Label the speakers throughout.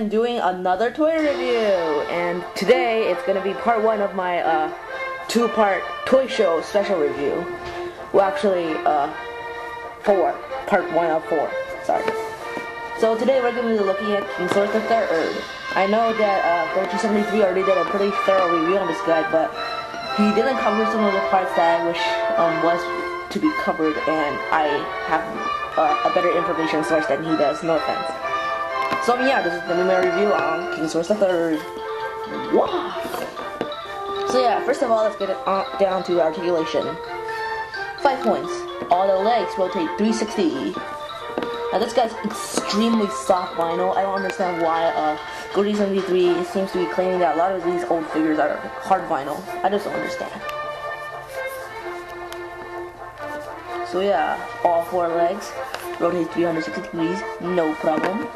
Speaker 1: I'm doing another toy review, and today it's gonna be part one of my two-part toy show special review. Well, actually, part one of four. Sorry. So today we're gonna be looking at Kingsaurus III. I know that AWESOMENESS already did a pretty thorough review on this guy, but he didn't cover some of the parts that I wish was to be covered, and I have a better information source than he does. No offense. So yeah, this is gonna be my review on Kingsaurus III. Wow. So yeah, first of all, let's get it down to articulation. 5 points. All the legs rotate 360. Now this guy's extremely soft vinyl. I don't understand why AWESOMENESS III seems to be claiming that a lot of these old figures are hard vinyl. I just don't understand. So yeah, all 4 legs rotate 360 degrees, no problem.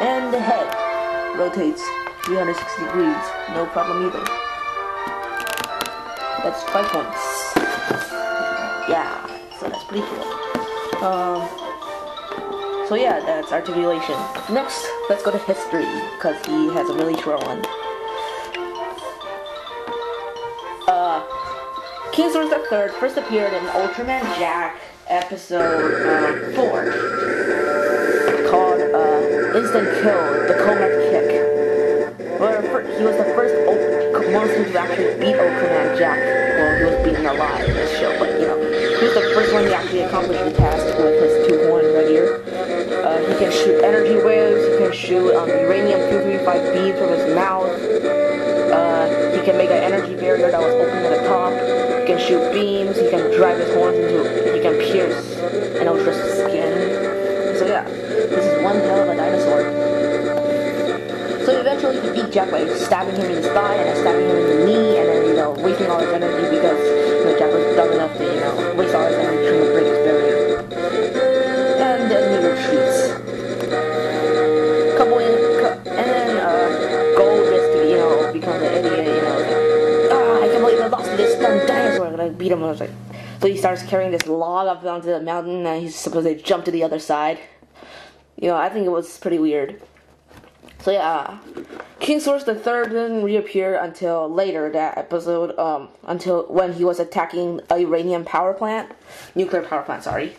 Speaker 1: And the head rotates 360 degrees, no problem either. That's 5 points. Yeah, so that's pretty cool. So yeah, that's articulation. Next, let's go to history, because he has a really short one. Kingsaurus III first appeared in Ultraman Jack episode 4, called Instant Kill, the Comet Kick. Where he was the first monster to actually beat Ultraman Jack. Well, he was beaten alive in this show, but you know, he was the first one to actually accomplish the task with his 2 horns right here. He can shoot energy waves, he can shoot uranium-235 beams from his mouth. He can make an energy barrier that was open at the top. He can shoot beams, he can drive his horns into, he can pierce an ultra's skin. So yeah, this is one hell of a dinosaur. So eventually he beat Jack by stabbing him in his thigh and then stabbing him in the knee, and then, you know, wasting all his energy because, you know, Jack was dumb enough to, you know, waste all his energy trying to break his barrier. And then he retreats. And then Gold just, you know, becomes an idiot, you know, like, I can't believe I lost to this dumb dinosaur, and I beat him. I was like, so he starts carrying this log up onto the mountain, and he's supposed to jump to the other side. You know, I think it was pretty weird. So yeah, Kingsaurus III didn't reappear until later that episode, until when he was attacking a uranium power plant, nuclear power plant, sorry.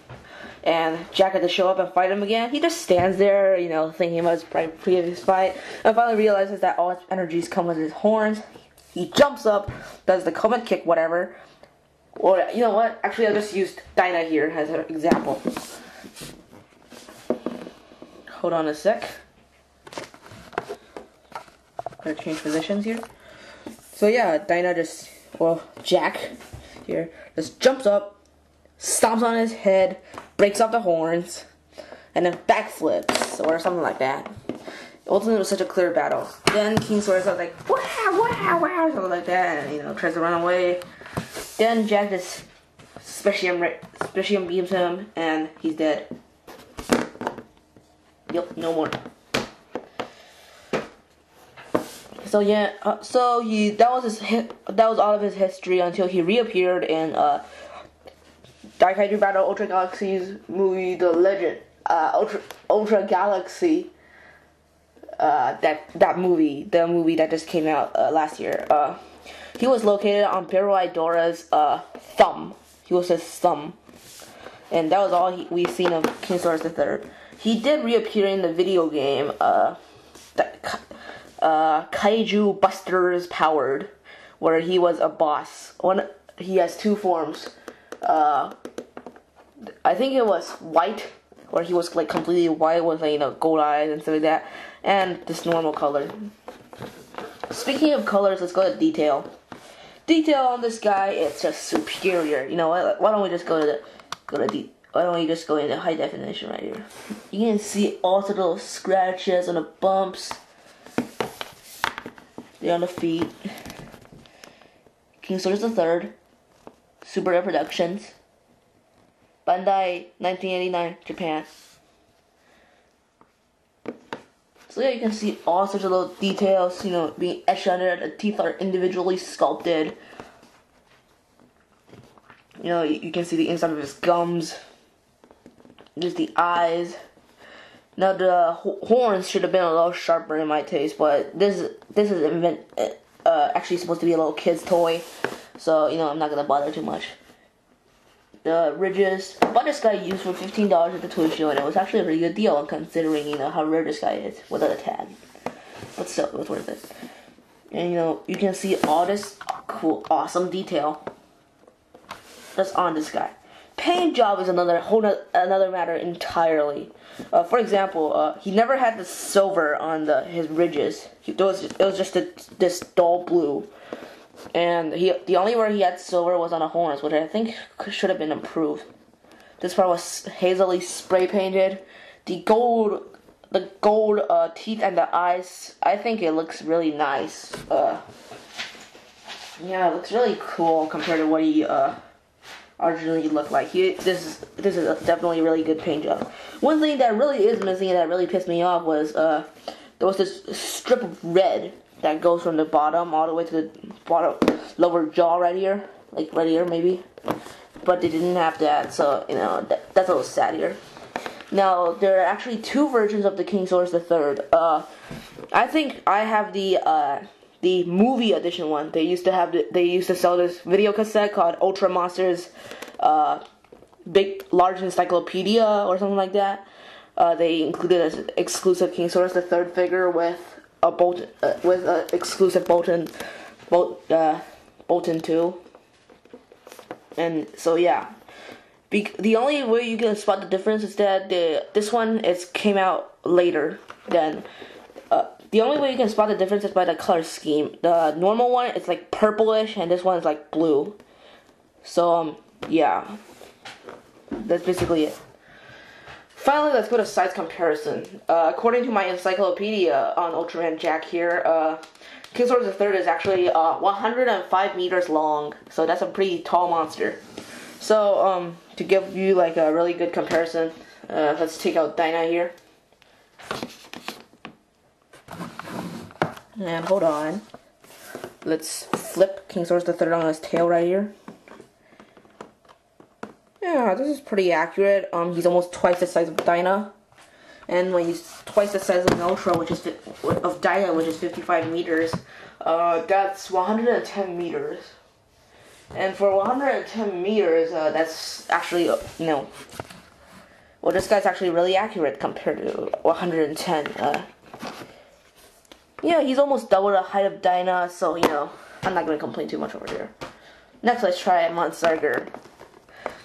Speaker 1: And Jack had to show up and fight him again. He just stands there, you know, thinking about his previous fight, and finally realizes that all his energies come with his horns. He jumps up, does the comet kick, whatever. Or, you know what, actually I just used Dinah here as an example. Hold on a sec. Gotta change positions here. So yeah, Dinah just, well, Jack here just jumps up, stomps on his head, breaks off the horns, and then backflips or something like that. Ultimately, it was such a clear battle. Then Kingsaurus was like, wow, something like that, and, you know, tries to run away. Then Jack just specium beams him, and he's dead. Yep, no more. So yeah, that was all of his history until he reappeared in Daikaiju Battle Ultra Galaxy's movie, The Legend, Ultra Galaxy. The movie that just came out last year. He was located on Peroidora's thumb. He was his thumb, and that was all we've seen of Kingsaurus III. He did reappear in the video game, Kaiju Busters Powered, where he was a boss. He has 2 forms. I think it was white, where he was like completely white with, like, you know, gold eyes and stuff like that, and this normal color. Speaking of colors, let's go to detail. Detail on this guy, it's just superior. You know what? Why don't we just go into high definition right here? You can see all the little scratches and the bumps. They're on the feet. Kingsaurus III, Super Red Productions, Bandai, 1989, Japan. So yeah, you can see all sorts of little details, you know, being etched on it. The teeth are individually sculpted. You know, you can see the inside of his gums. Just the eyes. Now the horns should have been a little sharper in my taste, but this is actually supposed to be a little kid's toy, so you know I'm not gonna bother too much. The ridges, I bought this guy used for $15 at the toy show, and it was actually a really good deal considering you know how rare this guy is without a tag. But still, it was worth it. And you know you can see all this cool, awesome detail that's on this guy. Paint job is another matter entirely. For example, he never had the silver on his ridges. It was just this dull blue, and the only where he had silver was on the horns, which I think should have been improved. This part was hazily spray painted. The gold teeth and the eyes, I think it looks really nice. Yeah, it looks really cool compared to what he originally looked like. This is definitely a really good paint job. One thing that really is missing and that really pissed me off was there was this strip of red that goes from the bottom all the way to the bottom lower jaw right here, like right here maybe. But they didn't have that, so you know that's a little sad here. Now there are actually two versions of the Kingsaurus III. I think I have the movie edition one. They used to sell this video cassette called Ultra Monsters Large Encyclopedia or something like that. They included an exclusive Kingsaurus III figure with a exclusive Bolton 2. And so yeah. The only way you can spot the difference is that this one came out later than the only way you can spot the difference is by the color scheme. The normal one it's like purplish and this one is like blue. So yeah. That's basically it. Finally, let's go to size comparison. According to my encyclopedia on Ultraman Jack here, Kingsaurus III is actually 105 meters long, so that's a pretty tall monster. So to give you like a really good comparison, let's take out Dinah here. And hold on. Let's flip Kingsaurus III on his tail right here. Yeah, this is pretty accurate. He's almost twice the size of Dinah. And when he's twice the size of an Ultra, which is Dinah, which is 55 meters, that's 110 meters. And for 110 meters, that's actually, you know, well, this guy's actually really accurate compared to 110. Yeah, he's almost double the height of Dinah, so, you know, I'm not going to complain too much over here. Next, let's try Monsarger.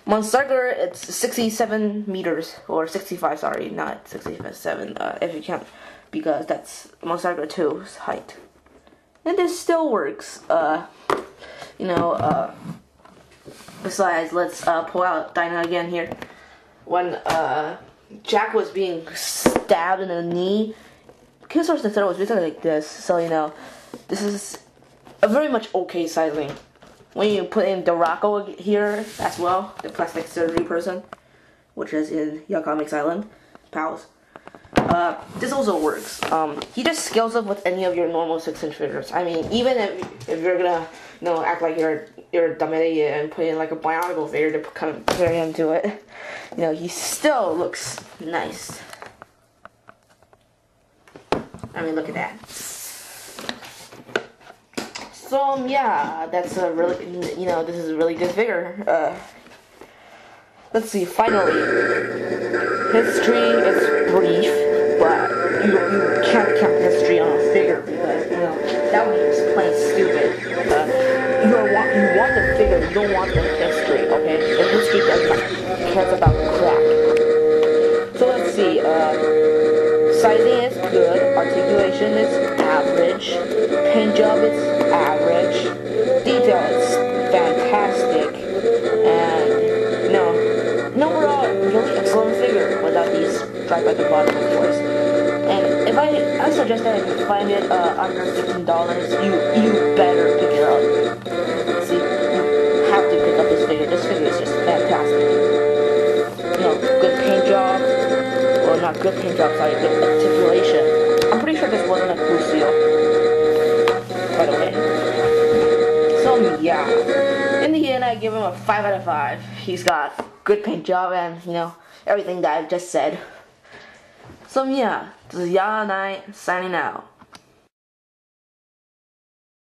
Speaker 1: Monsarger, it's 67 meters, or 65, sorry, not 67, if you count, because that's Monsarger 2's height. And this still works, you know, besides, let's pull out Dinah again here. When Jack was being stabbed in the knee, Kingsaurus III was basically like this, so you know, this is a very much okay sizing. When you put in Dorako here as well, the plastic surgery person, which is in Young Comics Island, pals. This also works. He just scales up with any of your normal 6-inch figures. I mean, even if you're gonna, you know, act like you're a dumb idiot and put in like a bionicle figure to compare him to it, you know, he still looks nice. I mean, look at that. So yeah, that's a really, you know, this is a really good figure. Let's see. Finally, history is brief, but you can't count history on a figure because you know that would be just plain stupid. You want the figure, you don't want the history. Okay, the history does not cares about crap. So let's see. Sizing is good, articulation is average, paint job is average, detail is fantastic, and no overall really excellent figure without these stripes at the bottom of course. And if I suggest that if you find it under $15, you better pick it up. See, you have to pick up this figure. This figure is just fantastic. You know, good paint job. Well, not good paint job, sorry, good articulation. I'm pretty sure this wasn't a blue seal, by the way. So So yeah, in the end I give him a 5 out of 5. He's got good paint job and, you know, everything that I've just said. So yeah, this is Ya and I signing out.